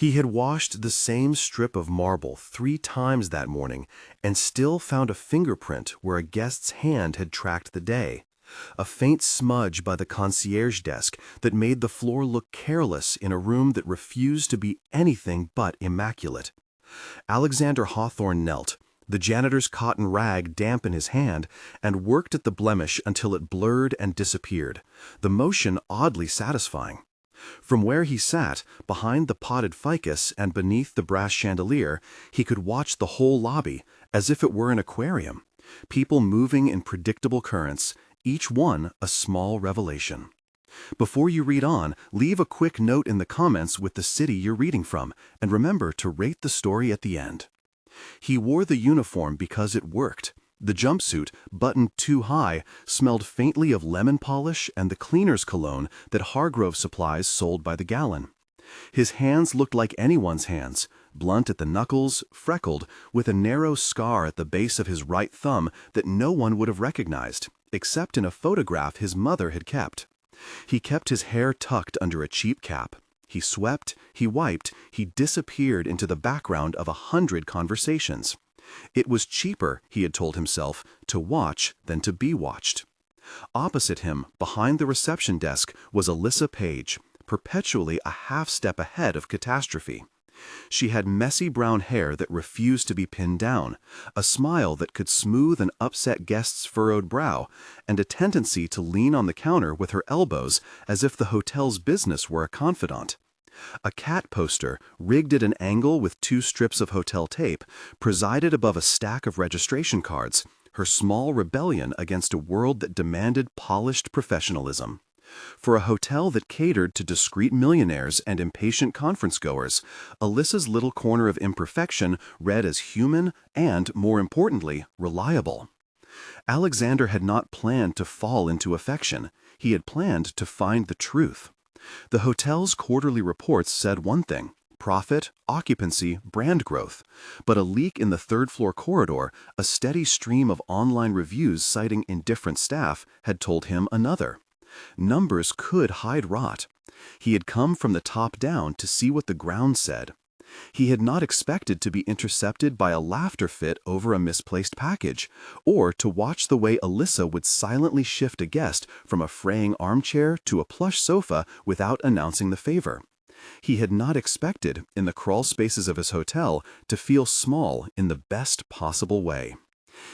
He had washed the same strip of marble 3 times that morning and still found a fingerprint where a guest's hand had tracked the day. A faint smudge by the concierge desk that made the floor look careless in a room that refused to be anything but immaculate. Alexander Hawthorne knelt, the janitor's cotton rag damp in his hand, and worked at the blemish until it blurred and disappeared, the motion oddly satisfying. From where he sat, behind the potted ficus and beneath the brass chandelier, he could watch the whole lobby, as if it were an aquarium. People moving in predictable currents, each one a small revelation. Before you read on, leave a quick note in the comments with the city you're reading from, and remember to rate the story at the end. He wore the uniform because it worked. The jumpsuit, buttoned too high, smelled faintly of lemon polish and the cleaner's cologne that Hargrove Supplies sold by the gallon. His hands looked like anyone's hands, blunt at the knuckles, freckled, with a narrow scar at the base of his right thumb that no one would have recognized, except in a photograph his mother had kept. He kept his hair tucked under a cheap cap. He swept, he wiped, he disappeared into the background of 100 conversations. It was cheaper, he had told himself, to watch than to be watched. Opposite him, behind the reception desk, was Alyssa Page, perpetually a half-step ahead of catastrophe. She had messy brown hair that refused to be pinned down, a smile that could smooth an upset guest's furrowed brow, and a tendency to lean on the counter with her elbows as if the hotel's business were a confidant. A cat poster, rigged at an angle with 2 strips of hotel tape, presided above a stack of registration cards, her small rebellion against a world that demanded polished professionalism. For a hotel that catered to discreet millionaires and impatient conference-goers, Alyssa's little corner of imperfection read as human and, more importantly, reliable. Alexander had not planned to fall into affection. He had planned to find the truth. The hotel's quarterly reports said one thing: profit, occupancy, brand growth. But a leak in the third-floor corridor, a steady stream of online reviews citing indifferent staff, had told him another. Numbers could hide rot. He had come from the top down to see what the ground said. He had not expected to be intercepted by a laughter fit over a misplaced package, or to watch the way Alyssa would silently shift a guest from a fraying armchair to a plush sofa without announcing the favor. He had not expected, in the crawl spaces of his hotel, to feel small in the best possible way.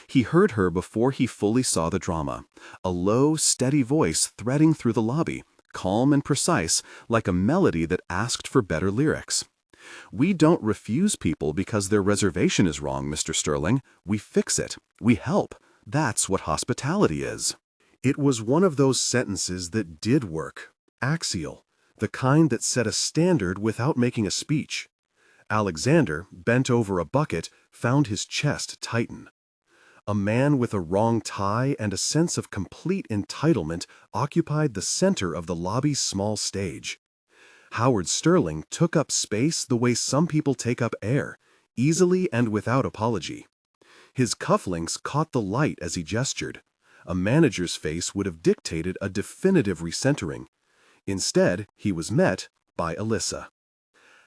He heard her before he fully saw the drama, a low, steady voice threading through the lobby, calm and precise, like a melody that asked for better lyrics. "We don't refuse people because their reservation is wrong, Mr. Sterling. We fix it. We help. That's what hospitality is." It was one of those sentences that did work, axial, the kind that set a standard without making a speech. Alexander, bent over a bucket, found his chest tighten. A man with a wrong tie and a sense of complete entitlement occupied the center of the lobby's small stage. Howard Sterling took up space the way some people take up air, easily and without apology. His cufflinks caught the light as he gestured. A manager's face would have dictated a definitive recentering. Instead, he was met by Alyssa.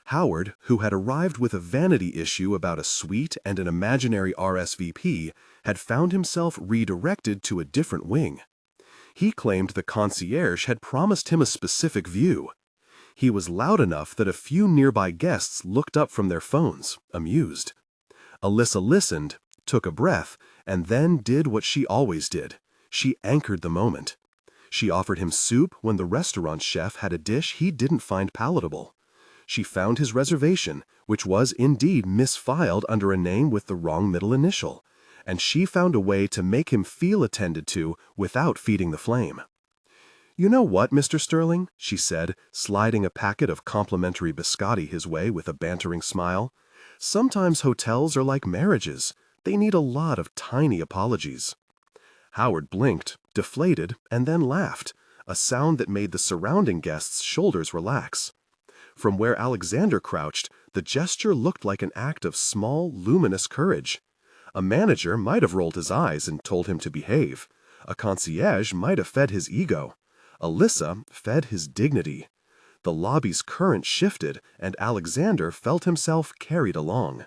Howard, who had arrived with a vanity issue about a suite and an imaginary RSVP, had found himself redirected to a different wing. He claimed the concierge had promised him a specific view. He was loud enough that a few nearby guests looked up from their phones, amused. Alyssa listened, took a breath, and then did what she always did. She anchored the moment. She offered him soup when the restaurant chef had a dish he didn't find palatable. She found his reservation, which was indeed misfiled under a name with the wrong middle initial, and she found a way to make him feel attended to without feeding the flame. "You know what, Mr. Sterling?" she said, sliding a packet of complimentary biscotti his way with a bantering smile. "Sometimes hotels are like marriages. They need a lot of tiny apologies." Howard blinked, deflated, and then laughed, a sound that made the surrounding guests' shoulders relax. From where Alexander crouched, the gesture looked like an act of small, luminous courage. A manager might have rolled his eyes and told him to behave. A concierge might have fed his ego. Alyssa fed his dignity. The lobby's current shifted, and Alexander felt himself carried along.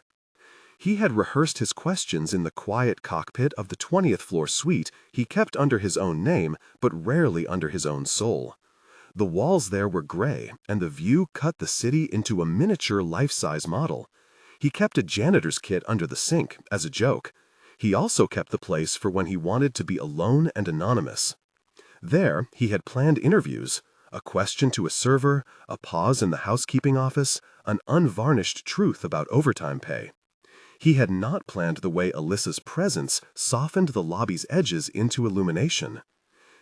He had rehearsed his questions in the quiet cockpit of the 20th floor suite he kept under his own name, but rarely under his own soul. The walls there were gray, and the view cut the city into a miniature life-size model. He kept a janitor's kit under the sink, as a joke. He also kept the place for when he wanted to be alone and anonymous. There, he had planned interviews, a question to a server, a pause in the housekeeping office, an unvarnished truth about overtime pay. He had not planned the way Alyssa's presence softened the lobby's edges into illumination.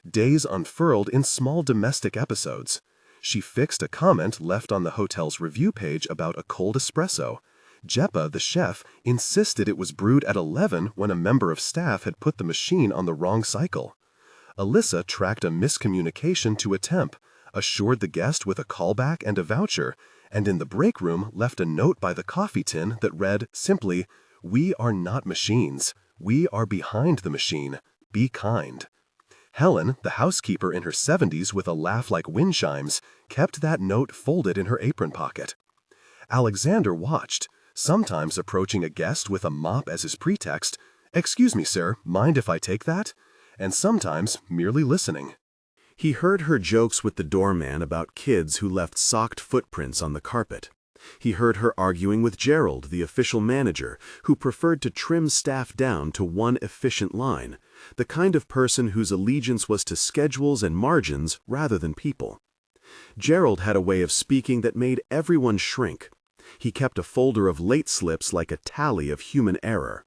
Days unfurled in small domestic episodes. She fixed a comment left on the hotel's review page about a cold espresso. Jeppa, the chef, insisted it was brewed at 11 when a member of staff had put the machine on the wrong cycle. Alyssa tracked a miscommunication to a temp, assured the guest with a callback and a voucher, and in the break room left a note by the coffee tin that read simply, "We are not machines. We are behind the machine. Be kind." Helen, the housekeeper in her 70s with a laugh like wind chimes, kept that note folded in her apron pocket. Alexander watched, sometimes approaching a guest with a mop as his pretext, "Excuse me, sir, mind if I take that?" and sometimes merely listening. He heard her jokes with the doorman about kids who left socked footprints on the carpet. He heard her arguing with Gerald, the official manager, who preferred to trim staff down to one efficient line, the kind of person whose allegiance was to schedules and margins rather than people. Gerald had a way of speaking that made everyone shrink. He kept a folder of late slips like a tally of human error.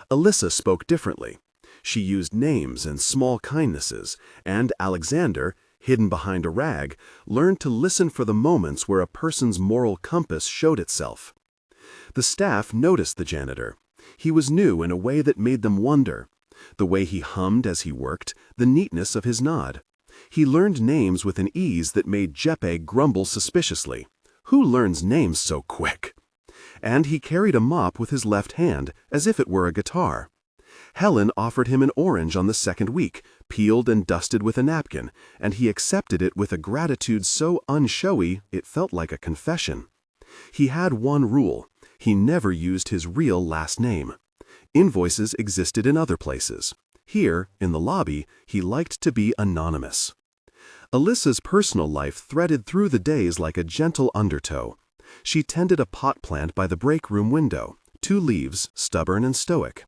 Alyssa spoke differently. She used names and small kindnesses, and Alexander, hidden behind a rag, learned to listen for the moments where a person's moral compass showed itself. The staff noticed the janitor. He was new in a way that made them wonder. The way he hummed as he worked, the neatness of his nod. He learned names with an ease that made Jeppe grumble suspiciously. Who learns names so quick? And he carried a mop with his left hand, as if it were a guitar. Helen offered him an orange on the second week, peeled and dusted with a napkin, and he accepted it with a gratitude so unshowy it felt like a confession. He had one rule: he never used his real last name. Invoices existed in other places. Here, in the lobby, he liked to be anonymous. Alyssa's personal life threaded through the days like a gentle undertow. She tended a pot plant by the break room window, 2 leaves, stubborn and stoic.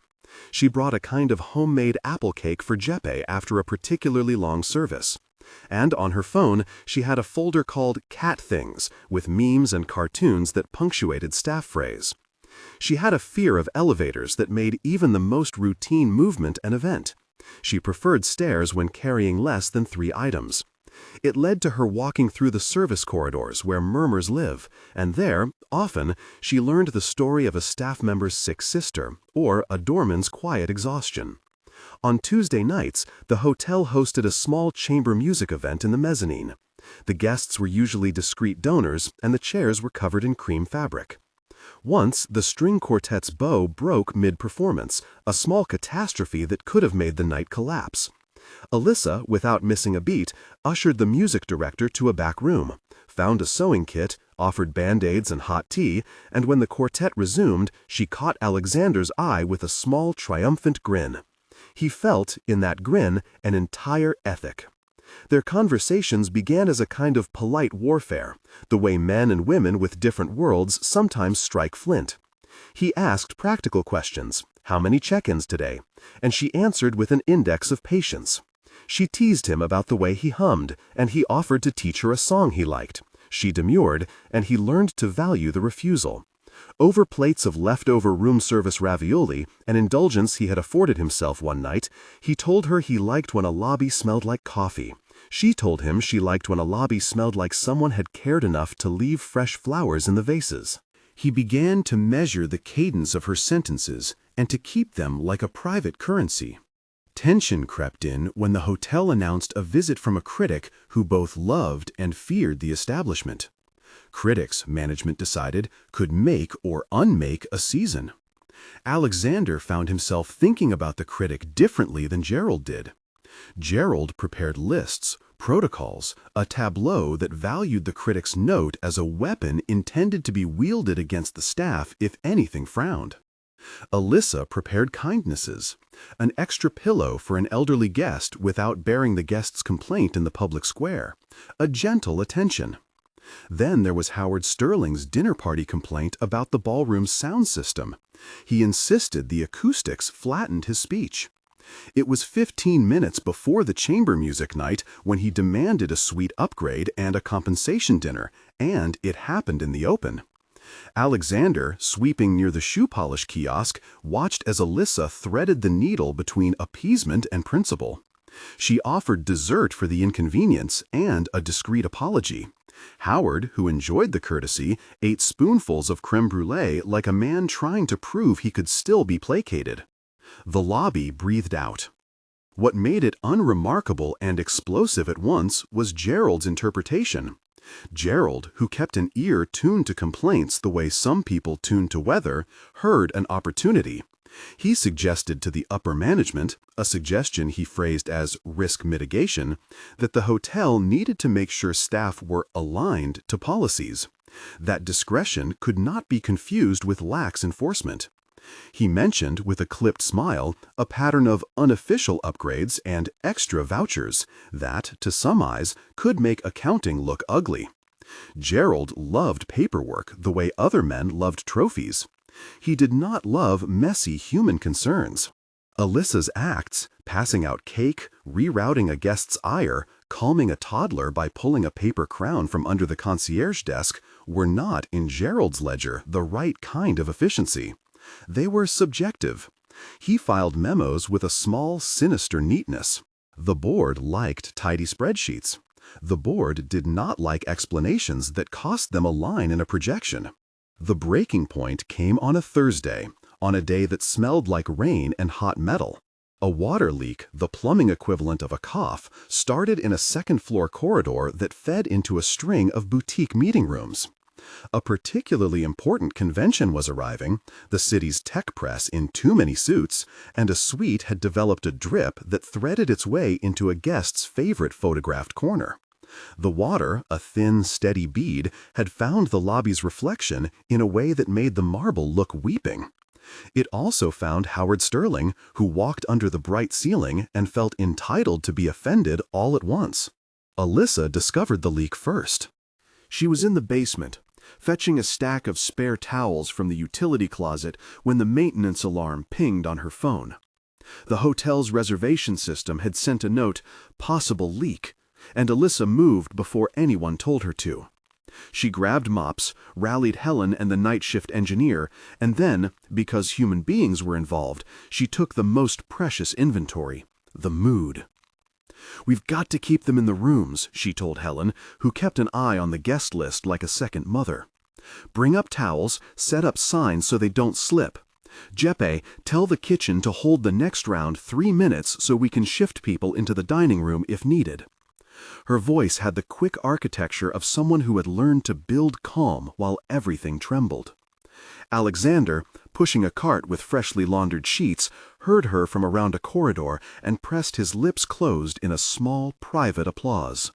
She brought a kind of homemade apple cake for Jeppe after a particularly long service. And on her phone, she had a folder called Cat Things, with memes and cartoons that punctuated staff phrase. She had a fear of elevators that made even the most routine movement an event. She preferred stairs when carrying less than 3 items. It led to her walking through the service corridors where murmurs live, and there, often, she learned the story of a staff member's sick sister or a doorman's quiet exhaustion. On Tuesday nights, the hotel hosted a small chamber music event in the mezzanine. The guests were usually discreet donors, and the chairs were covered in cream fabric. Once, the string quartet's bow broke mid-performance, a small catastrophe that could have made the night collapse. Alyssa, without missing a beat, ushered the music director to a back room, found a sewing kit, offered Band-Aids and hot tea, and when the quartet resumed, she caught Alexander's eye with a small, triumphant grin. He felt, in that grin, an entire ethic. Their conversations began as a kind of polite warfare, the way men and women with different worlds sometimes strike flint. He asked practical questions. How many check-ins today? And she answered with an index of patience. She teased him about the way he hummed, and he offered to teach her a song he liked. She demurred, and he learned to value the refusal. Over plates of leftover room service ravioli, an indulgence he had afforded himself one night, he told her he liked when a lobby smelled like coffee. She told him she liked when a lobby smelled like someone had cared enough to leave fresh flowers in the vases. He began to measure the cadence of her sentences and to keep them like a private currency. Tension crept in when the hotel announced a visit from a critic who both loved and feared the establishment. Critics, management decided, could make or unmake a season. Alexander found himself thinking about the critic differently than Gerald did. Gerald prepared lists, protocols, a tableau that valued the critic's note as a weapon intended to be wielded against the staff if anything frowned. Alyssa prepared kindnesses, an extra pillow for an elderly guest without bearing the guest's complaint in the public square, a gentle attention. Then there was Howard Sterling's dinner party complaint about the ballroom's sound system. He insisted the acoustics flattened his speech. It was 15 minutes before the chamber music night when he demanded a suite upgrade and a compensation dinner, and it happened in the open. Alexander, sweeping near the shoe polish kiosk, watched as Alyssa threaded the needle between appeasement and principle. She offered dessert for the inconvenience and a discreet apology. Howard, who enjoyed the courtesy, ate spoonfuls of creme brulee like a man trying to prove he could still be placated. The lobby breathed out. What made it unremarkable and explosive at once was Gerald's interpretation. Gerald, who kept an ear tuned to complaints the way some people tune to weather, heard an opportunity. He suggested to the upper management, a suggestion he phrased as risk mitigation, that the hotel needed to make sure staff were aligned to policies. That discretion could not be confused with lax enforcement. He mentioned, with a clipped smile, a pattern of unofficial upgrades and extra vouchers that, to some eyes, could make accounting look ugly. Gerald loved paperwork the way other men loved trophies. He did not love messy human concerns. Alyssa's acts, passing out cake, rerouting a guest's ire, calming a toddler by pulling a paper crown from under the concierge desk, were not, in Gerald's ledger, the right kind of efficiency. They were subjective. He filed memos with a small, sinister neatness. The board liked tidy spreadsheets. The board did not like explanations that cost them a line in a projection. The breaking point came on a Thursday, on a day that smelled like rain and hot metal. A water leak, the plumbing equivalent of a cough, started in a second-floor corridor that fed into a string of boutique meeting rooms. A particularly important convention was arriving, the city's tech press in too many suits, and a suite had developed a drip that threaded its way into a guest's favorite photographed corner. The water, a thin, steady bead, had found the lobby's reflection in a way that made the marble look weeping. It also found Howard Sterling, who walked under the bright ceiling and felt entitled to be offended all at once. Alyssa discovered the leak first. She was in the basement, fetching a stack of spare towels from the utility closet when the maintenance alarm pinged on her phone. The hotel's reservation system had sent a note, "Possible leak," and Alyssa moved before anyone told her to. She grabbed mops, rallied Helen and the night shift engineer, and then, because human beings were involved, she took the most precious inventory, the mood. "We've got to keep them in the rooms," she told Helen, who kept an eye on the guest list like a second mother. "Bring up towels, set up signs so they don't slip. Jeppe, tell the kitchen to hold the next round 3 minutes so we can shift people into the dining room if needed." Her voice had the quick architecture of someone who had learned to build calm while everything trembled. Alexander, pushing a cart with freshly laundered sheets, heard her from around a corridor and pressed his lips closed in a small, private applause.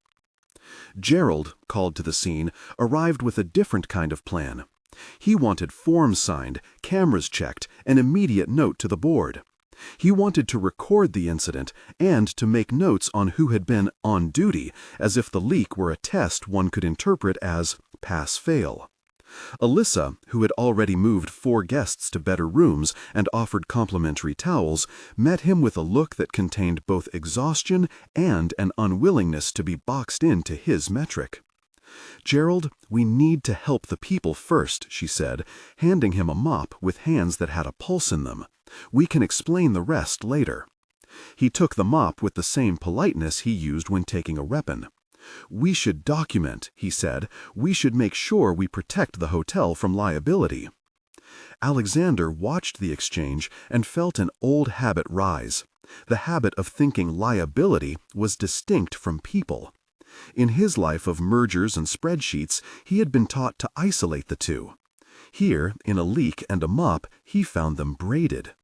Gerald, called to the scene, arrived with a different kind of plan. He wanted forms signed, cameras checked, an immediate note to the board. He wanted to record the incident and to make notes on who had been on duty, as if the leak were a test one could interpret as pass-fail. Alyssa, who had already moved 4 guests to better rooms and offered complimentary towels, met him with a look that contained both exhaustion and an unwillingness to be boxed into his metric. "Gerald, we need to help the people first," she said, handing him a mop with hands that had a pulse in them. "We can explain the rest later." He took the mop with the same politeness he used when taking a weapon. "We should document," he said. "We should make sure we protect the hotel from liability." Alexander watched the exchange and felt an old habit rise. The habit of thinking liability was distinct from people. In his life of mergers and spreadsheets, he had been taught to isolate the two. Here, in a leak and a mop, he found them braided.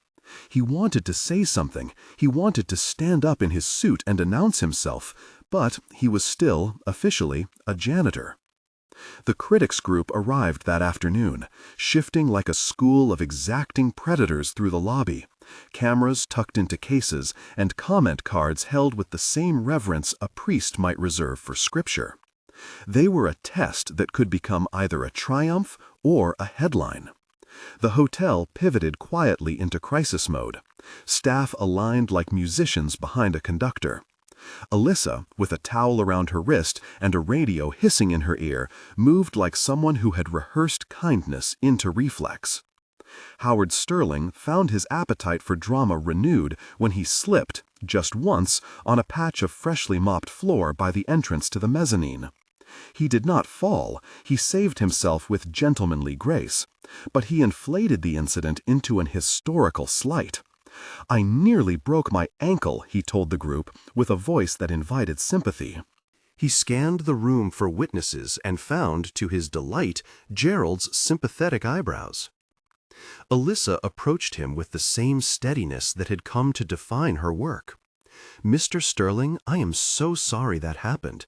He wanted to say something. He wanted to stand up in his suit and announce himself, but he was still, officially, a janitor. The critics group arrived that afternoon, shifting like a school of exacting predators through the lobby, cameras tucked into cases and comment cards held with the same reverence a priest might reserve for scripture. They were a test that could become either a triumph or a headline. The hotel pivoted quietly into crisis mode, staff aligned like musicians behind a conductor. Alyssa, with a towel around her wrist and a radio hissing in her ear, moved like someone who had rehearsed kindness into reflex. Howard Sterling found his appetite for drama renewed when he slipped, just once, on a patch of freshly mopped floor by the entrance to the mezzanine. He did not fall, he saved himself with gentlemanly grace, but he inflated the incident into an historical slight. "I nearly broke my ankle," he told the group, with a voice that invited sympathy. He scanned the room for witnesses and found, to his delight, Gerald's sympathetic eyebrows. Alyssa approached him with the same steadiness that had come to define her work. "Mr. Sterling, I am so sorry that happened.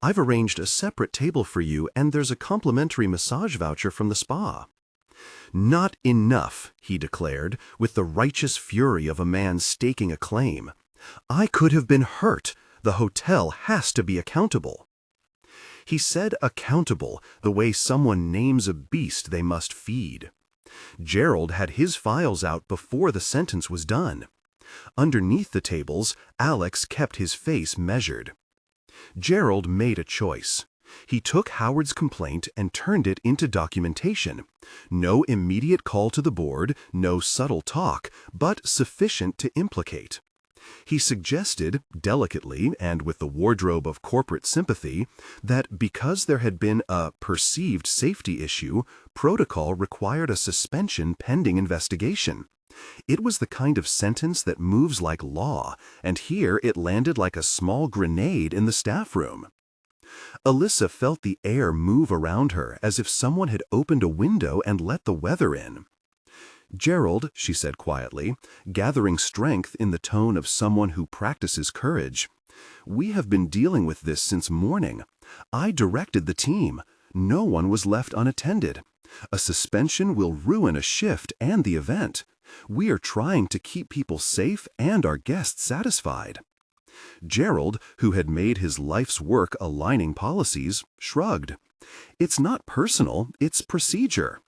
I've arranged a separate table for you, and there's a complimentary massage voucher from the spa." "Not enough," he declared, with the righteous fury of a man staking a claim. "I could have been hurt. The hotel has to be accountable." He said accountable the way someone names a beast they must feed. Gerald had his files out before the sentence was done. Underneath the tables, Alex kept his face measured. Gerald made a choice. He took Howard's complaint and turned it into documentation. No immediate call to the board, no subtle talk, but sufficient to implicate. He suggested, delicately and with the wardrobe of corporate sympathy, that because there had been a perceived safety issue, protocol required a suspension pending investigation. It was the kind of sentence that moves like law, and here it landed like a small grenade in the staff room. Alyssa felt the air move around her as if someone had opened a window and let the weather in. "Gerald," she said quietly, gathering strength in the tone of someone who practices courage, "we have been dealing with this since morning. I directed the team. No one was left unattended. A suspension will ruin a shift and the event. We are trying to keep people safe and our guests satisfied." Gerald, who had made his life's work aligning policies, shrugged. "It's not personal, it's procedure."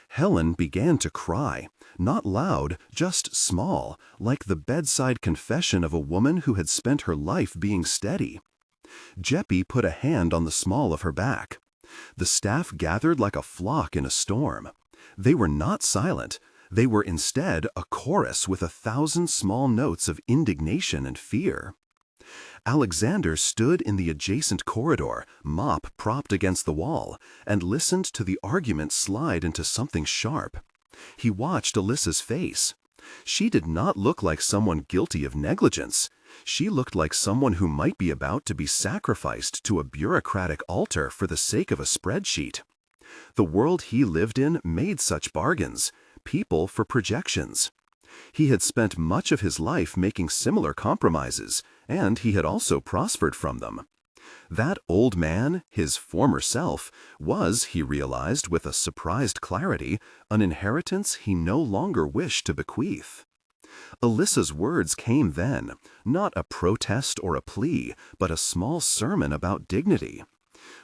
Helen began to cry, not loud, just small, like the bedside confession of a woman who had spent her life being steady. Jeppy put a hand on the small of her back. The staff gathered like a flock in a storm. They were not silent. They were instead a chorus with 1,000 small notes of indignation and fear. Alexander stood in the adjacent corridor, mop propped against the wall, and listened to the argument slide into something sharp. He watched Alyssa's face. She did not look like someone guilty of negligence. She looked like someone who might be about to be sacrificed to a bureaucratic altar for the sake of a spreadsheet. The world he lived in made such bargains, people for projections. He had spent much of his life making similar compromises, and he had also prospered from them. That old man, his former self, was, he realized with a surprised clarity, an inheritance he no longer wished to bequeath. Alyssa's words came then, not a protest or a plea, but a small sermon about dignity.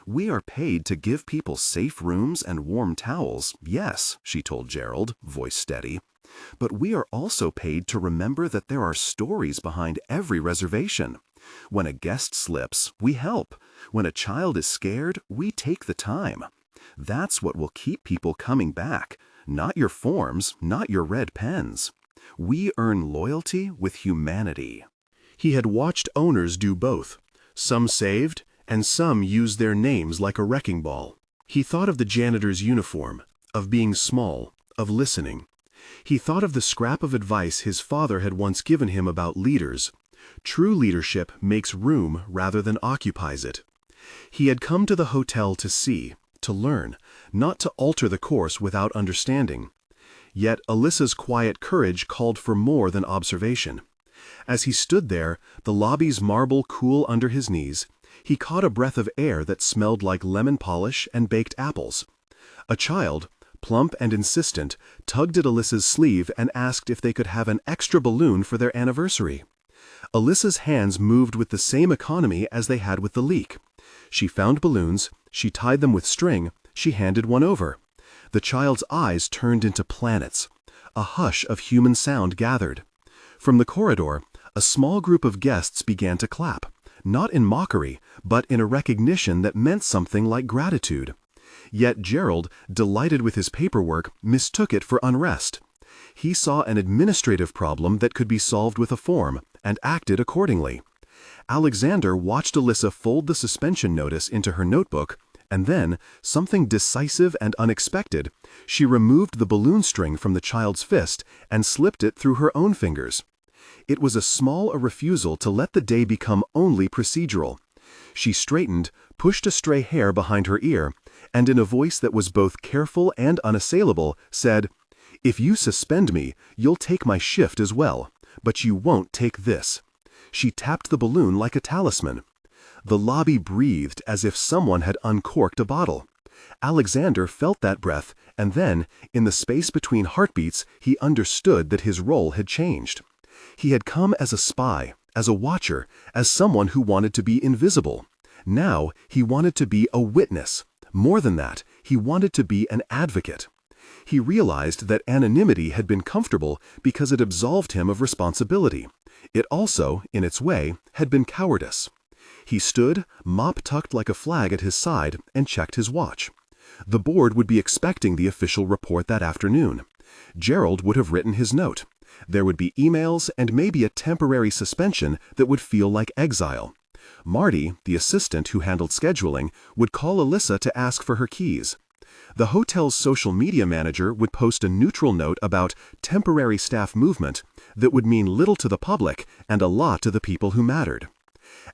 "We are paid to give people safe rooms and warm towels, yes," she told Gerald, voice steady. "But we are also paid to remember that there are stories behind every reservation. When a guest slips, we help. When a child is scared, we take the time. That's what will keep people coming back, not your forms, not your red pens. We earn loyalty with humanity." He had watched owners do both. Some saved, and some used their names like a wrecking ball. He thought of the janitor's uniform, of being small, of listening. He thought of the scrap of advice his father had once given him about leaders. True leadership makes room rather than occupies it. He had come to the hotel to see, to learn, not to alter the course without understanding. Yet Alyssa's quiet courage called for more than observation. As he stood there, the lobby's marble cool under his knees, he caught a breath of air that smelled like lemon polish and baked apples. A child, plump and insistent, tugged at Alyssa's sleeve and asked if they could have an extra balloon for their anniversary. Alyssa's hands moved with the same economy as they had with the leak. She found balloons, she tied them with string, she handed one over. The child's eyes turned into planets. A hush of human sound gathered. From the corridor, a small group of guests began to clap, not in mockery, but in a recognition that meant something like gratitude. Yet Gerald, delighted with his paperwork, mistook it for unrest. He saw an administrative problem that could be solved with a form, and acted accordingly. Alexander watched Alyssa fold the suspension notice into her notebook, and then, something decisive and unexpected, she removed the balloon string from the child's fist and slipped it through her own fingers. It was as small a refusal to let the day become only procedural. She straightened, pushed a stray hair behind her ear, and in a voice that was both careful and unassailable, said, "If you suspend me, you'll take my shift as well, but you won't take this." She tapped the balloon like a talisman. The lobby breathed as if someone had uncorked a bottle. Alexander felt that breath, and then, in the space between heartbeats, he understood that his role had changed. He had come as a spy, as a watcher, as someone who wanted to be invisible. Now he wanted to be a witness. More than that, he wanted to be an advocate. He realized that anonymity had been comfortable because it absolved him of responsibility. It also, in its way, had been cowardice. He stood, mop tucked like a flag at his side, and checked his watch. The board would be expecting the official report that afternoon. Gerald would have written his note. There would be emails and maybe a temporary suspension that would feel like exile. Marty, the assistant who handled scheduling, would call Alyssa to ask for her keys. The hotel's social media manager would post a neutral note about temporary staff movement that would mean little to the public and a lot to the people who mattered.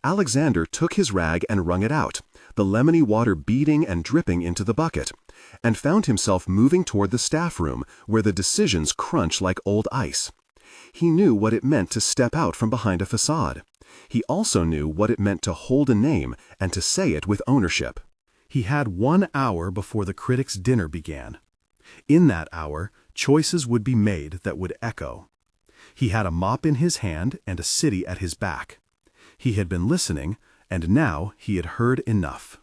Alexander took his rag and wrung it out, the lemony water beading and dripping into the bucket, and found himself moving toward the staff room where the decisions crunch like old ice. He knew what it meant to step out from behind a facade. He also knew what it meant to hold a name and to say it with ownership. He had 1 hour before the critics' dinner began. In that hour, choices would be made that would echo. He had a mop in his hand and a city at his back. He had been listening, and now he had heard enough.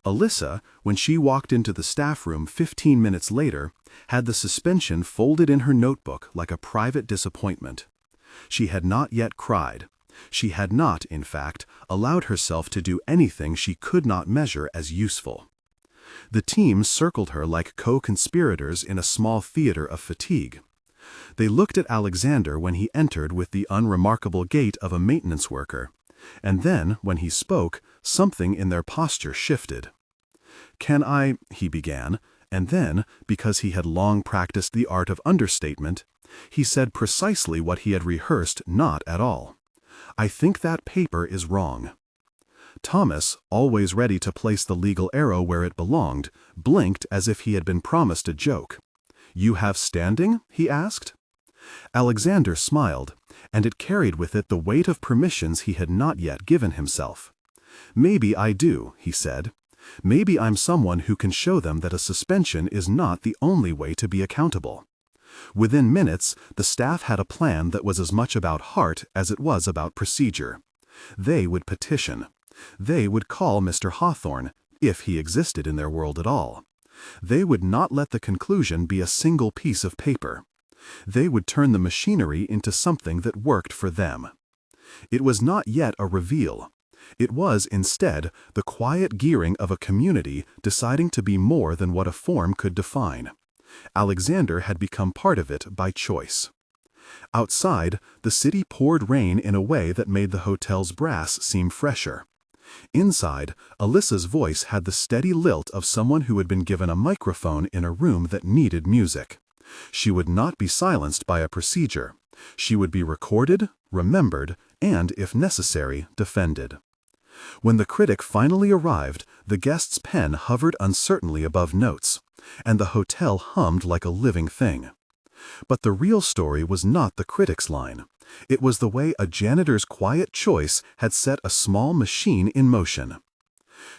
Alyssa, when she walked into the staff room 15 minutes later, had the suspension folded in her notebook like a private disappointment. She had not yet cried. She had not, in fact, allowed herself to do anything she could not measure as useful. The team circled her like co-conspirators in a small theater of fatigue. They looked at Alexander when he entered with the unremarkable gait of a maintenance worker, and then, when he spoke, something in their posture shifted. "Can I—" he began, and then, because he had long practiced the art of understatement, he said precisely what he had rehearsed not at all. "I think that paper is wrong." Thomas, always ready to place the legal arrow where it belonged, blinked as if he had been promised a joke. "You have standing?" he asked. Alexander smiled, and it carried with it the weight of permissions he had not yet given himself. "Maybe I do," he said. "Maybe I'm someone who can show them that a suspension is not the only way to be accountable." Within minutes, the staff had a plan that was as much about heart as it was about procedure. They would petition. They would call Mr. Hawthorne, if he existed in their world at all. They would not let the conclusion be a single piece of paper. They would turn the machinery into something that worked for them. It was not yet a reveal. It was, instead, the quiet gearing of a community deciding to be more than what a form could define. Alexander had become part of it by choice. Outside, the city poured rain in a way that made the hotel's brass seem fresher. Inside, Alyssa's voice had the steady lilt of someone who had been given a microphone in a room that needed music. She would not be silenced by a procedure. She would be recorded, remembered, and, if necessary, defended. When the critic finally arrived, the guest's pen hovered uncertainly above notes, and the hotel hummed like a living thing. But the real story was not the critic's line. It was the way a janitor's quiet choice had set a small machine in motion.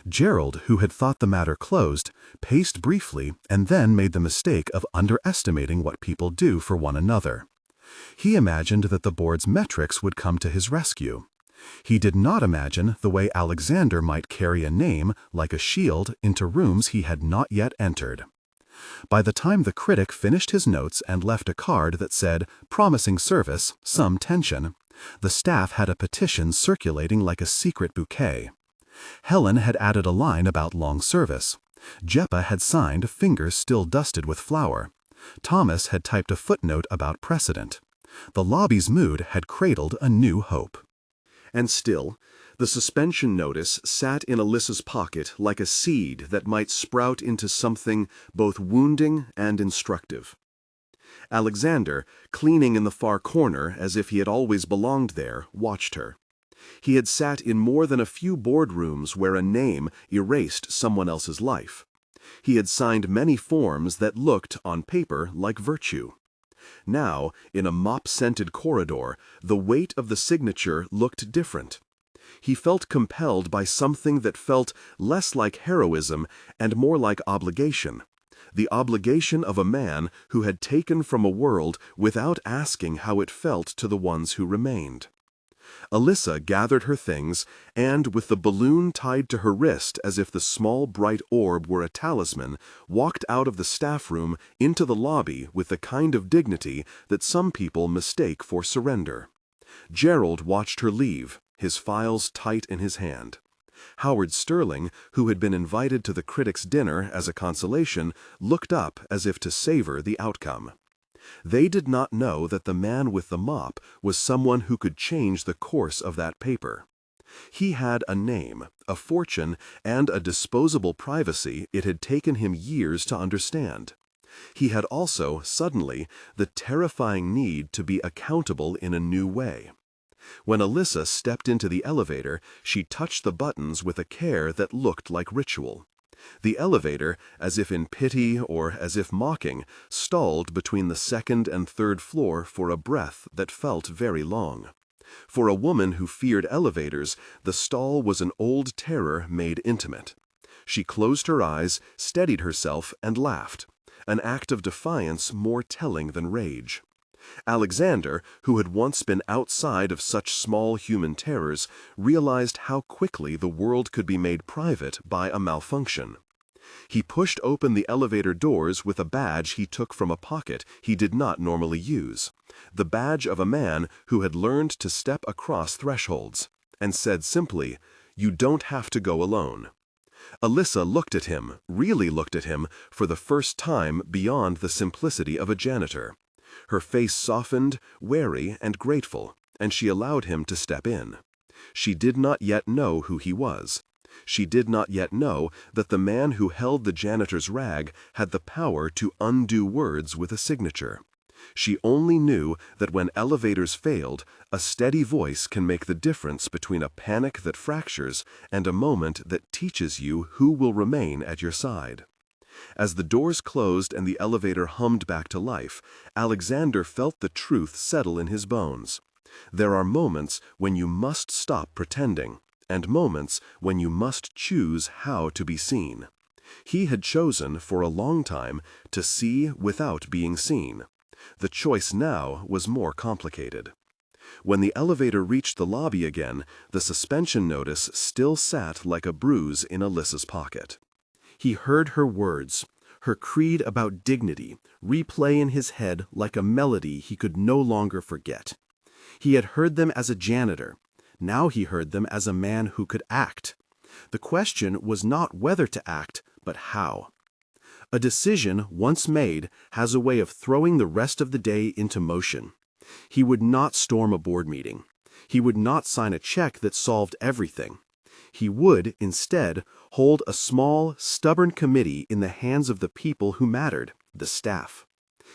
Gerald, who had thought the matter closed, paced briefly and then made the mistake of underestimating what people do for one another. He imagined that the board's metrics would come to his rescue. He did not imagine the way Alexander might carry a name, like a shield, into rooms he had not yet entered. By the time the critic finished his notes and left a card that said, "Promising service, some tension," the staff had a petition circulating like a secret bouquet. Helen had added a line about long service. Jeppa had signed, fingers still dusted with flour. Thomas had typed a footnote about precedent. The lobby's mood had cradled a new hope. And still, the suspension notice sat in Alyssa's pocket like a seed that might sprout into something both wounding and instructive. Alexander, cleaning in the far corner as if he had always belonged there, watched her. He had sat in more than a few boardrooms where a name erased someone else's life. He had signed many forms that looked, on paper, like virtue. Now, in a mop-scented corridor, the weight of the signature looked different. He felt compelled by something that felt less like heroism and more like obligation. The obligation of a man who had taken from a world without asking how it felt to the ones who remained. Alyssa gathered her things and, with the balloon tied to her wrist as if the small bright orb were a talisman, walked out of the staff room into the lobby with the kind of dignity that some people mistake for surrender. Gerald watched her leave, his files tight in his hand. Howard Sterling, who had been invited to the critics' dinner as a consolation, looked up as if to savor the outcome. They did not know that the man with the mop was someone who could change the course of that paper. He had a name, a fortune, and a disposable privacy it had taken him years to understand. He had also, suddenly, the terrifying need to be accountable in a new way. When Alyssa stepped into the elevator, she touched the buttons with a care that looked like ritual. The elevator, as if in pity or as if mocking, stalled between the second and third floor for a breath that felt very long. For a woman who feared elevators, the stall was an old terror made intimate. She closed her eyes, steadied herself, and laughed, an act of defiance more telling than rage. Alexander, who had once been outside of such small human terrors, realized how quickly the world could be made private by a malfunction. He pushed open the elevator doors with a badge he took from a pocket he did not normally use, the badge of a man who had learned to step across thresholds, and said simply, "You don't have to go alone." Alyssa looked at him, really looked at him, for the first time beyond the simplicity of a janitor. Her face softened, wary and grateful, and she allowed him to step in. She did not yet know who he was. She did not yet know that the man who held the janitor's rag had the power to undo words with a signature. She only knew that when elevators failed, a steady voice can make the difference between a panic that fractures and a moment that teaches you who will remain at your side. As the doors closed and the elevator hummed back to life, Alexander felt the truth settle in his bones. There are moments when you must stop pretending, and moments when you must choose how to be seen. He had chosen, for a long time, to see without being seen. The choice now was more complicated. When the elevator reached the lobby again, the suspension notice still sat like a bruise in Alyssa's pocket. He heard her words, her creed about dignity, replay in his head like a melody he could no longer forget. He had heard them as a janitor. Now he heard them as a man who could act. The question was not whether to act, but how. A decision, once made, has a way of throwing the rest of the day into motion. He would not storm a board meeting. He would not sign a check that solved everything. He would, instead, hold a small, stubborn committee in the hands of the people who mattered, the staff.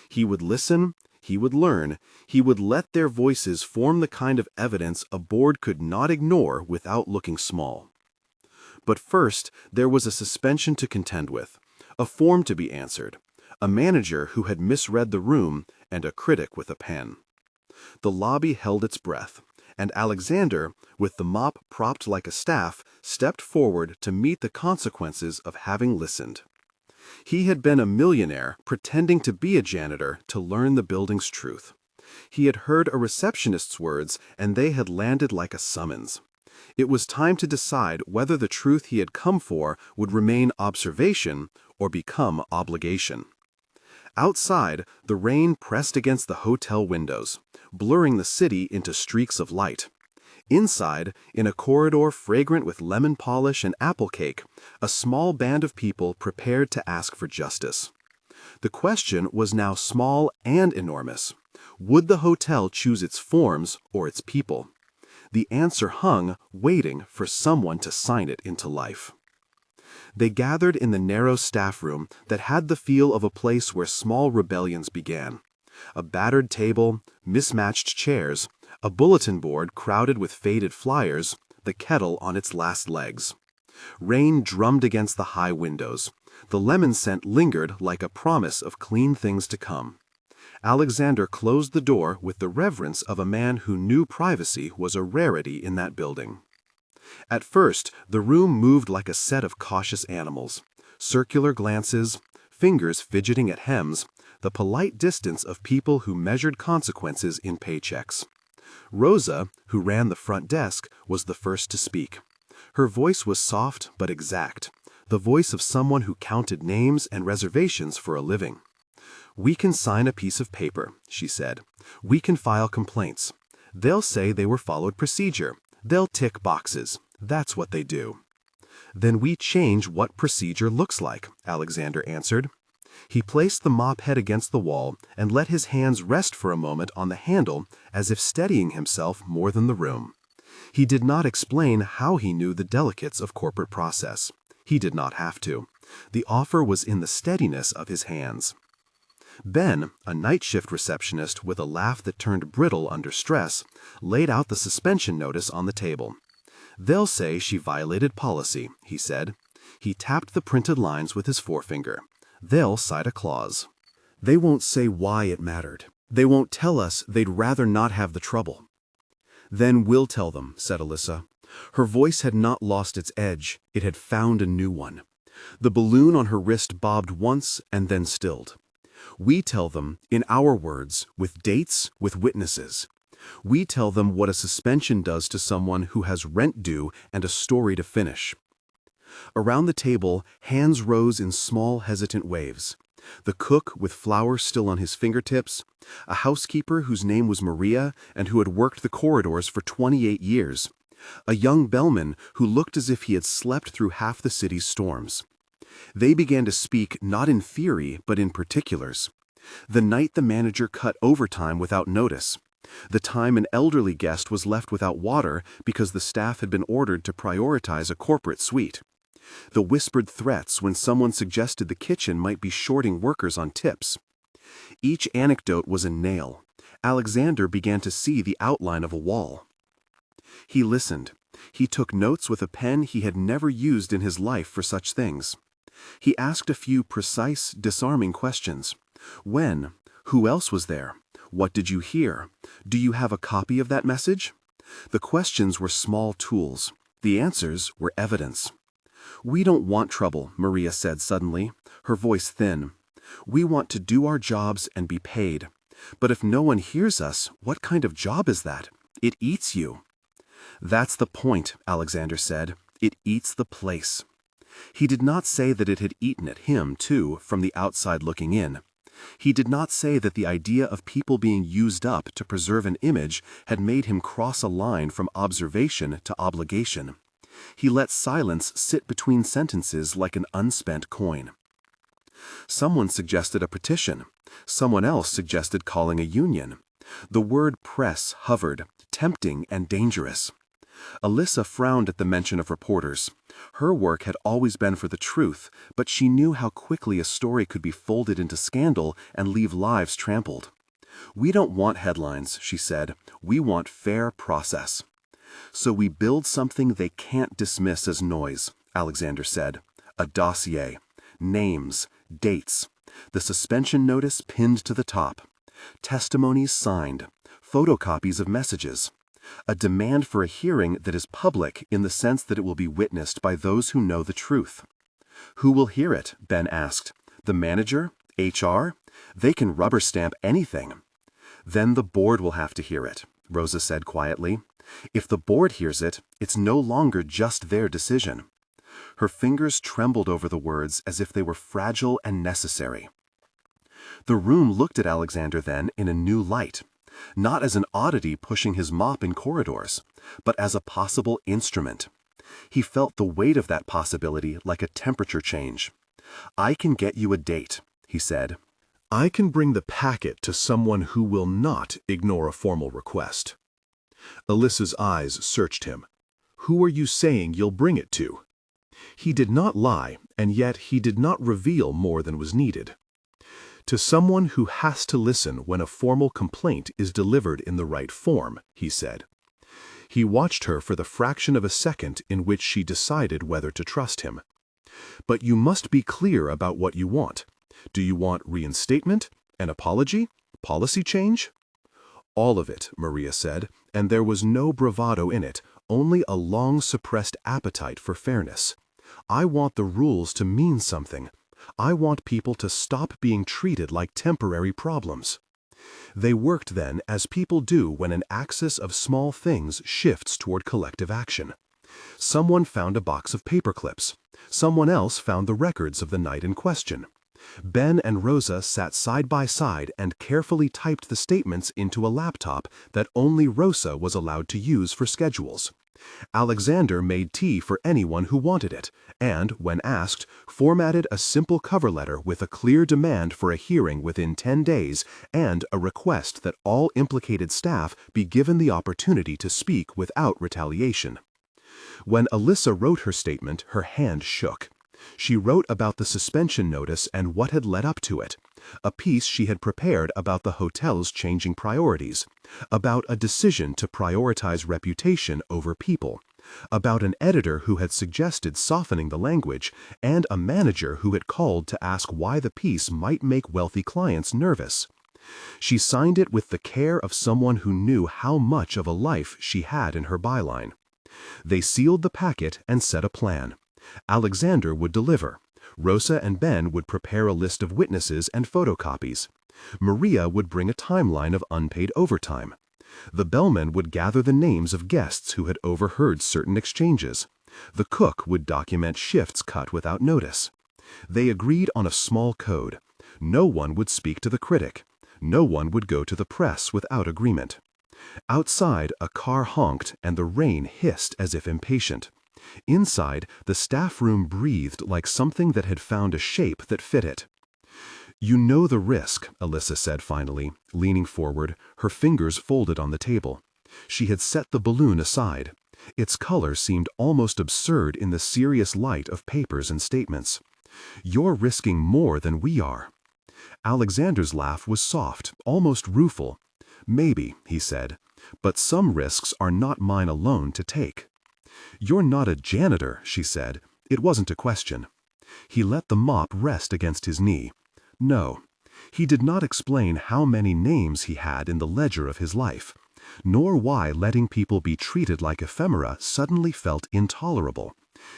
He would listen, he would learn, he would let their voices form the kind of evidence a board could not ignore without looking small. But first, there was a suspension to contend with, a form to be answered, a manager who had misread the room, and a critic with a pen. The lobby held its breath, and Alexander, with the mop propped like a staff, stepped forward to meet the consequences of having listened. He had been a millionaire pretending to be a janitor to learn the building's truth. He had heard a receptionist's words, and they had landed like a summons. It was time to decide whether the truth he had come for would remain observation or become obligation. Outside, the rain pressed against the hotel windows, blurring the city into streaks of light. Inside, in a corridor fragrant with lemon polish and apple cake, a small band of people prepared to ask for justice. The question was now small and enormous. Would the hotel choose its forms or its people? The answer hung, waiting for someone to sign it into life. They gathered in the narrow staff room that had the feel of a place where small rebellions began. A battered table, mismatched chairs, a bulletin board crowded with faded flyers, the kettle on its last legs. Rain drummed against the high windows. The lemon scent lingered like a promise of clean things to come. Alexander closed the door with the reverence of a man who knew privacy was a rarity in that building. At first, the room moved like a set of cautious animals. Circular glances, fingers fidgeting at hems, the polite distance of people who measured consequences in paychecks. Rosa, who ran the front desk, was the first to speak. Her voice was soft but exact, the voice of someone who counted names and reservations for a living. "We can sign a piece of paper," she said. "We can file complaints. They'll say they were followed procedure. They'll tick boxes. That's what they do." "Then we change what procedure looks like," Alexander answered. He placed the mop head against the wall and let his hands rest for a moment on the handle as if steadying himself more than the room. He did not explain how he knew the delicates of corporate process. He did not have to. The offer was in the steadiness of his hands. Ben, a night shift receptionist with a laugh that turned brittle under stress, laid out the suspension notice on the table. "They'll say she violated policy," he said. He tapped the printed lines with his forefinger. "They'll cite a clause. They won't say why it mattered. They won't tell us they'd rather not have the trouble." "Then we'll tell them," said Alyssa. Her voice had not lost its edge. It had found a new one. The balloon on her wrist bobbed once and then stilled. "We tell them, in our words, with dates, with witnesses. We tell them what a suspension does to someone who has rent due and a story to finish." Around the table, hands rose in small, hesitant waves. The cook with flour still on his fingertips, a housekeeper whose name was Maria and who had worked the corridors for 28 years, a young bellman who looked as if he had slept through half the city's storms. They began to speak not in theory but in particulars. The night the manager cut overtime without notice. The time an elderly guest was left without water because the staff had been ordered to prioritize a corporate suite. The whispered threats when someone suggested the kitchen might be shorting workers on tips. Each anecdote was a nail. Alexander began to see the outline of a wall. He listened. He took notes with a pen he had never used in his life for such things. He asked a few precise, disarming questions. When? Who else was there? What did you hear? Do you have a copy of that message? The questions were small tools. The answers were evidence. "We don't want trouble," Maria said suddenly, her voice thin. "We want to do our jobs and be paid. But if no one hears us, what kind of job is that? It eats you." "That's the point," Alexander said. "It eats the place." He did not say that it had eaten at him, too, from the outside looking in. He did not say that the idea of people being used up to preserve an image had made him cross a line from observation to obligation. He let silence sit between sentences like an unspent coin. Someone suggested a petition. Someone else suggested calling a union. The word press hovered, tempting and dangerous. Alyssa frowned at the mention of reporters. Her work had always been for the truth, but she knew how quickly a story could be folded into scandal and leave lives trampled. "We don't want headlines," she said. "We want fair process." "So we build something they can't dismiss as noise," Alexander said. "A dossier. Names. Dates. The suspension notice pinned to the top. Testimonies signed. Photocopies of messages. A demand for a hearing that is public in the sense that it will be witnessed by those who know the truth. Who will hear it? Ben asked. The manager? HR? They can rubber stamp anything. Then the board will have to hear it, Rosa said quietly. If the board hears it, it's no longer just their decision. Her fingers trembled over the words as if they were fragile and necessary. The room looked at Alexander then in a new light, not as an oddity pushing his mop in corridors, but as a possible instrument. He felt the weight of that possibility like a temperature change. I can get you a date, he said. I can bring the packet to someone who will not ignore a formal request. Alyssa's eyes searched him. Who are you saying you'll bring it to? He did not lie, and yet he did not reveal more than was needed. To someone who has to listen when a formal complaint is delivered in the right form, he said. He watched her for the fraction of a second in which she decided whether to trust him. But you must be clear about what you want. Do you want reinstatement, an apology, policy change? All of it, Maria said, and there was no bravado in it, only a long-suppressed appetite for fairness. I want the rules to mean something. I want people to stop being treated like temporary problems. They worked then as people do when an axis of small things shifts toward collective action. Someone found a box of paperclips. Someone else found the records of the night in question. Ben and Rosa sat side by side and carefully typed the statements into a laptop that only Rosa was allowed to use for schedules. Alexander made tea for anyone who wanted it, and, when asked, formatted a simple cover letter with a clear demand for a hearing within 10 days and a request that all implicated staff be given the opportunity to speak without retaliation. When Alyssa wrote her statement, her hand shook. She wrote about the suspension notice and what had led up to it, a piece she had prepared about the hotel's changing priorities, about a decision to prioritize reputation over people, about an editor who had suggested softening the language, and a manager who had called to ask why the piece might make wealthy clients nervous. She signed it with the care of someone who knew how much of a life she had in her byline. They sealed the packet and set a plan. Alexander would deliver. Rosa and Ben would prepare a list of witnesses and photocopies. Maria would bring a timeline of unpaid overtime. The bellman would gather the names of guests who had overheard certain exchanges. The cook would document shifts cut without notice. They agreed on a small code. No one would speak to the critic. No one would go to the press without agreement. Outside, a car honked and the rain hissed as if impatient. Inside, the staff room breathed like something that had found a shape that fit it. You know the risk, Alyssa said finally, leaning forward, her fingers folded on the table. She had set the balloon aside. Its color seemed almost absurd in the serious light of papers and statements. You're risking more than we are. Alexander's laugh was soft, almost rueful. Maybe, he said, but some risks are not mine alone to take. You're not a janitor, she said. It wasn't a question. He let the mop rest against his knee. No. He did not explain how many names he had in the ledger of his life, nor why letting people be treated like ephemera suddenly felt intolerable.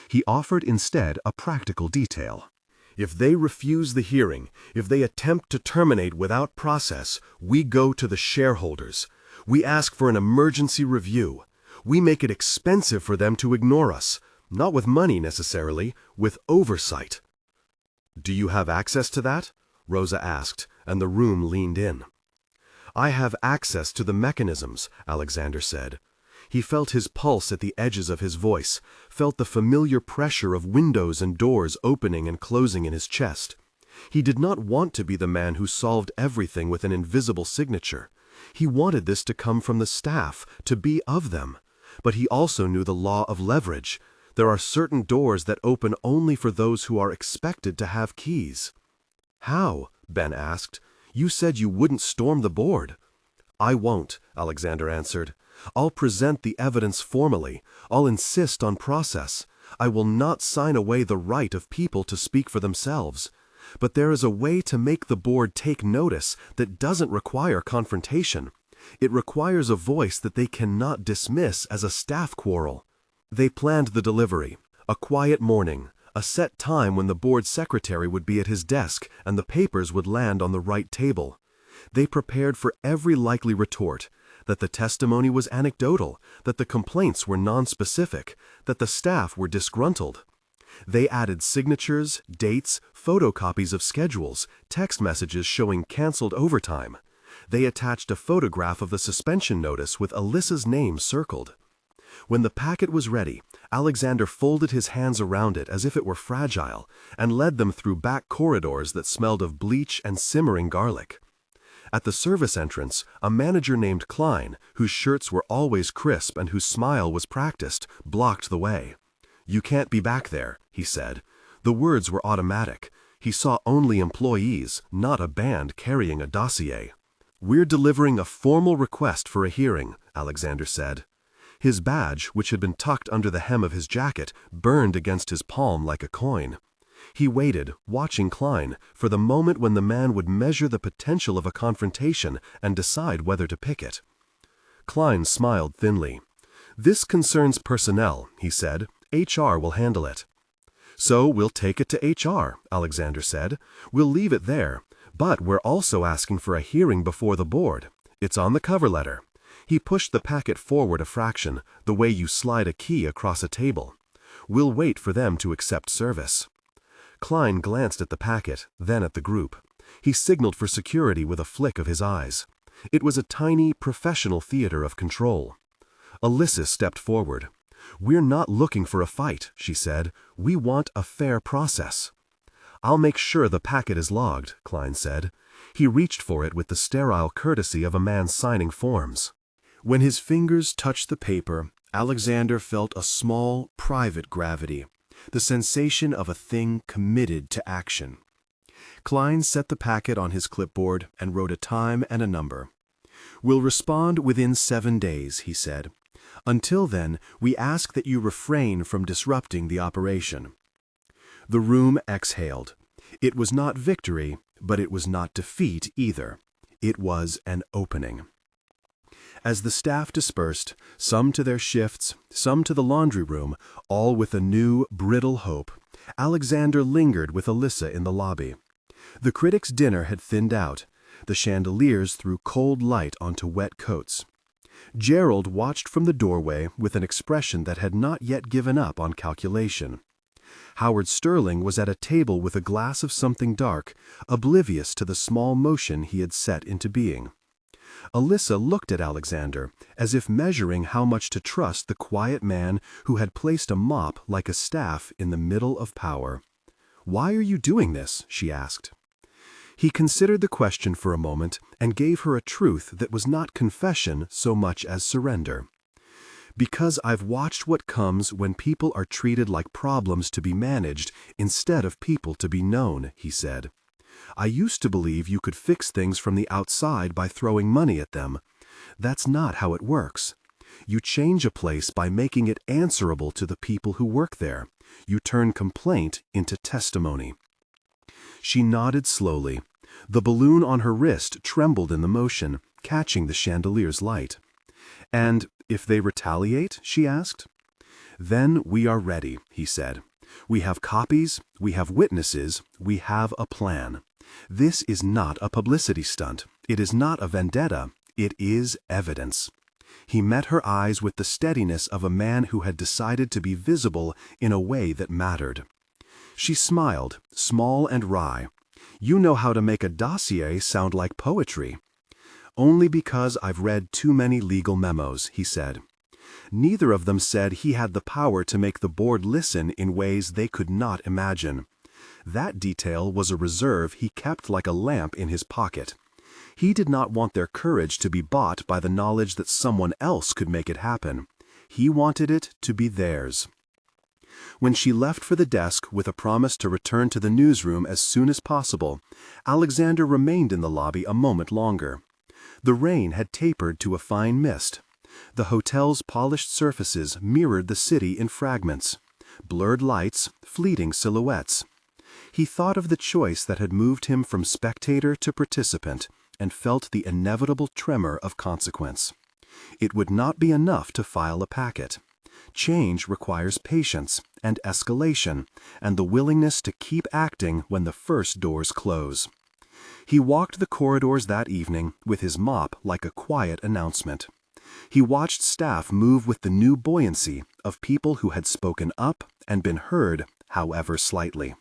He offered instead a practical detail. If they refuse the hearing, if they attempt to terminate without process, we go to the shareholders. We ask for an emergency review. We make it expensive for them to ignore us, not with money necessarily, with oversight. Do you have access to that? Rosa asked, and the room leaned in. I have access to the mechanisms, Alexander said. He felt his pulse at the edges of his voice, felt the familiar pressure of windows and doors opening and closing in his chest. He did not want to be the man who solved everything with an invisible signature. He wanted this to come from the staff, to be of them. But he also knew the law of leverage. There are certain doors that open only for those who are expected to have keys. How? Ben asked. You said you wouldn't storm the board. I won't, Alexander answered. I'll present the evidence formally. I'll insist on process. I will not sign away the right of people to speak for themselves. But there is a way to make the board take notice that doesn't require confrontation. It requires a voice that they cannot dismiss as a staff quarrel. They planned the delivery, a quiet morning, a set time when the board secretary would be at his desk and the papers would land on the right table. They prepared for every likely retort, that the testimony was anecdotal, that the complaints were nonspecific, that the staff were disgruntled. They added signatures, dates, photocopies of schedules, text messages showing canceled overtime. They attached a photograph of the suspension notice with Alyssa's name circled. When the packet was ready, Alexander folded his hands around it as if it were fragile and led them through back corridors that smelled of bleach and simmering garlic. At the service entrance, a manager named Klein, whose shirts were always crisp and whose smile was practiced, blocked the way. "You can't be back there," he said. The words were automatic. He saw only employees, not a band carrying a dossier. "We're delivering a formal request for a hearing," Alexander said. His badge, which had been tucked under the hem of his jacket, burned against his palm like a coin. He waited, watching Klein, for the moment when the man would measure the potential of a confrontation and decide whether to pick it. Klein smiled thinly. "This concerns personnel," he said. "HR will handle it." "So we'll take it to HR," Alexander said. "We'll leave it there, but we're also asking for a hearing before the board. It's on the cover letter." He pushed the packet forward a fraction, the way you slide a key across a table. "We'll wait for them to accept service." Klein glanced at the packet, then at the group. He signaled for security with a flick of his eyes. It was a tiny, professional theater of control. Alyssa stepped forward. "We're not looking for a fight," she said. "We want a fair process." "I'll make sure the packet is logged," Klein said. He reached for it with the sterile courtesy of a man signing forms. When his fingers touched the paper, Alexander felt a small, private gravity, the sensation of a thing committed to action. Klein set the packet on his clipboard and wrote a time and a number. "We'll respond within 7 days," he said. "Until then, we ask that you refrain from disrupting the operation." The room exhaled. It was not victory, but it was not defeat either. It was an opening. As the staff dispersed, some to their shifts, some to the laundry room, all with a new, brittle hope, Alexander lingered with Alyssa in the lobby. The critics' dinner had thinned out. The chandeliers threw cold light onto wet coats. Gerald watched from the doorway with an expression that had not yet given up on calculation. Howard Sterling was at a table with a glass of something dark, oblivious to the small motion he had set into being. Alyssa looked at Alexander, as if measuring how much to trust the quiet man who had placed a mop like a staff in the middle of power. "Why are you doing this?" she asked. He considered the question for a moment and gave her a truth that was not confession so much as surrender. "Because I've watched what comes when people are treated like problems to be managed instead of people to be known," he said. "I used to believe you could fix things from the outside by throwing money at them. That's not how it works. You change a place by making it answerable to the people who work there. You turn complaint into testimony." She nodded slowly. The balloon on her wrist trembled in the motion, catching the chandelier's light. "And if they retaliate?" she asked. "Then we are ready," he said. "We have copies, we have witnesses, we have a plan. This is not a publicity stunt. It is not a vendetta. It is evidence." He met her eyes with the steadiness of a man who had decided to be visible in a way that mattered. She smiled, small and wry. "You know how to make a dossier sound like poetry." "Only because I've read too many legal memos," he said. Neither of them said he had the power to make the board listen in ways they could not imagine. That detail was a reserve he kept like a lamp in his pocket. He did not want their courage to be bought by the knowledge that someone else could make it happen. He wanted it to be theirs. When she left for the desk with a promise to return to the newsroom as soon as possible, Alexander remained in the lobby a moment longer. The rain had tapered to a fine mist. The hotel's polished surfaces mirrored the city in fragments. Blurred lights, fleeting silhouettes. He thought of the choice that had moved him from spectator to participant and felt the inevitable tremor of consequence. It would not be enough to file a packet. Change requires patience and escalation and the willingness to keep acting when the first doors close. He walked the corridors that evening with his mop like a quiet announcement. He watched staff move with the new buoyancy of people who had spoken up and been heard, however slightly.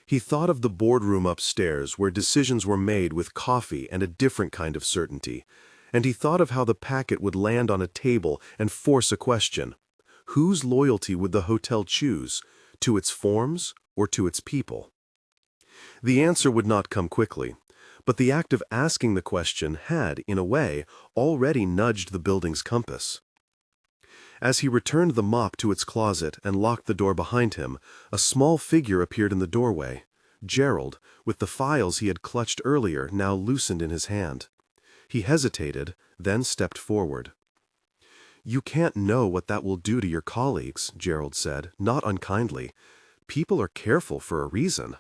He thought of the boardroom upstairs where decisions were made with coffee and a different kind of certainty, and he thought of how the packet would land on a table and force a question. Whose loyalty would the hotel choose, to its forms or to its people? The answer would not come quickly, but the act of asking the question had, in a way, already nudged the building's compass. As he returned the mop to its closet and locked the door behind him, a small figure appeared in the doorway. Gerald, with the files he had clutched earlier now loosened in his hand. He hesitated, then stepped forward. "You can't know what that will do to your colleagues," Gerald said, not unkindly. "People are careful for a reason."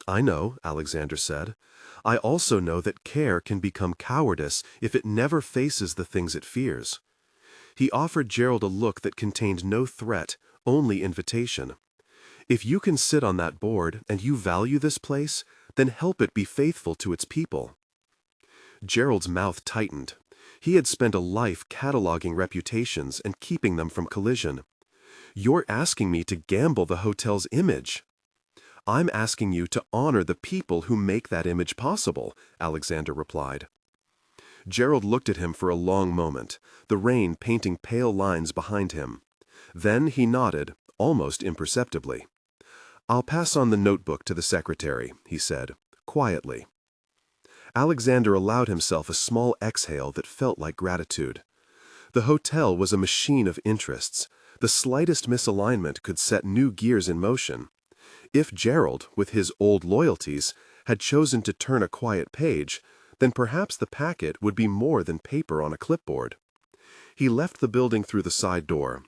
"I know," Alexander said. "I also know that care can become cowardice if it never faces the things it fears." He offered Gerald a look that contained no threat, only invitation. "If you can sit on that board and you value this place, then help it be faithful to its people." Gerald's mouth tightened. He had spent a life cataloging reputations and keeping them from collision. "You're asking me to gamble the hotel's image." "I'm asking you to honor the people who make that image possible," Alexander replied. Gerald looked at him for a long moment, the rain painting pale lines behind him. Then he nodded, almost imperceptibly. "I'll pass on the notebook to the secretary," he said, quietly. Alexander allowed himself a small exhale that felt like gratitude. The hotel was a machine of interests. The slightest misalignment could set new gears in motion. If Gerald, with his old loyalties, had chosen to turn a quiet page, then perhaps the packet would be more than paper on a clipboard. He left the building through the side door.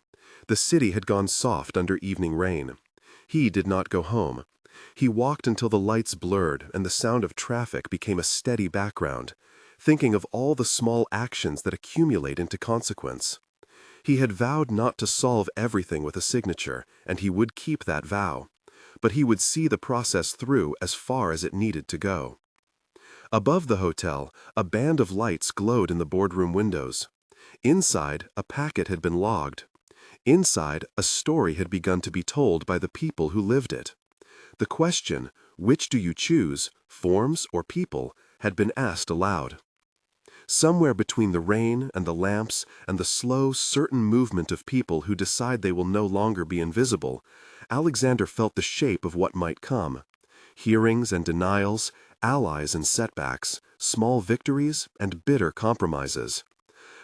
The city had gone soft under evening rain. He did not go home. He walked until the lights blurred and the sound of traffic became a steady background, thinking of all the small actions that accumulate into consequence. He had vowed not to solve everything with a signature, and he would keep that vow. But he would see the process through as far as it needed to go. Above the hotel, a band of lights glowed in the boardroom windows. Inside, a packet had been logged. Inside, a story had begun to be told by the people who lived it. The question, which do you choose, forms or people, had been asked aloud. Somewhere between the rain and the lamps and the slow, certain movement of people who decide they will no longer be invisible, Alexander felt the shape of what might come. Hearings and denials, allies and setbacks, small victories and bitter compromises.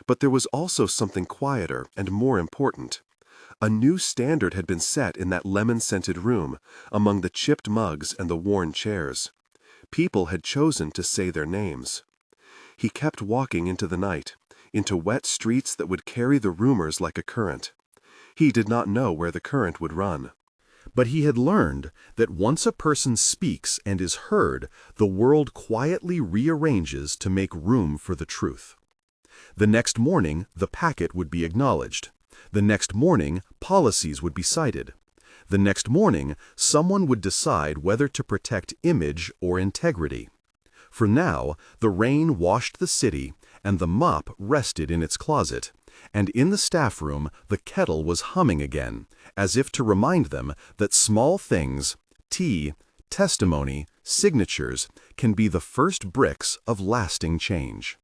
But there was also something quieter and more important. A new standard had been set in that lemon-scented room, among the chipped mugs and the worn chairs. People had chosen to say their names. He kept walking into the night, into wet streets that would carry the rumors like a current. He did not know where the current would run. But he had learned that once a person speaks and is heard, the world quietly rearranges to make room for the truth. The next morning, the packet would be acknowledged. The next morning, policies would be cited. The next morning, someone would decide whether to protect image or integrity. For now, the rain washed the city, and the mop rested in its closet, and in the staff room the kettle was humming again, as if to remind them that small things, tea, testimony, signatures, can be the first bricks of lasting change.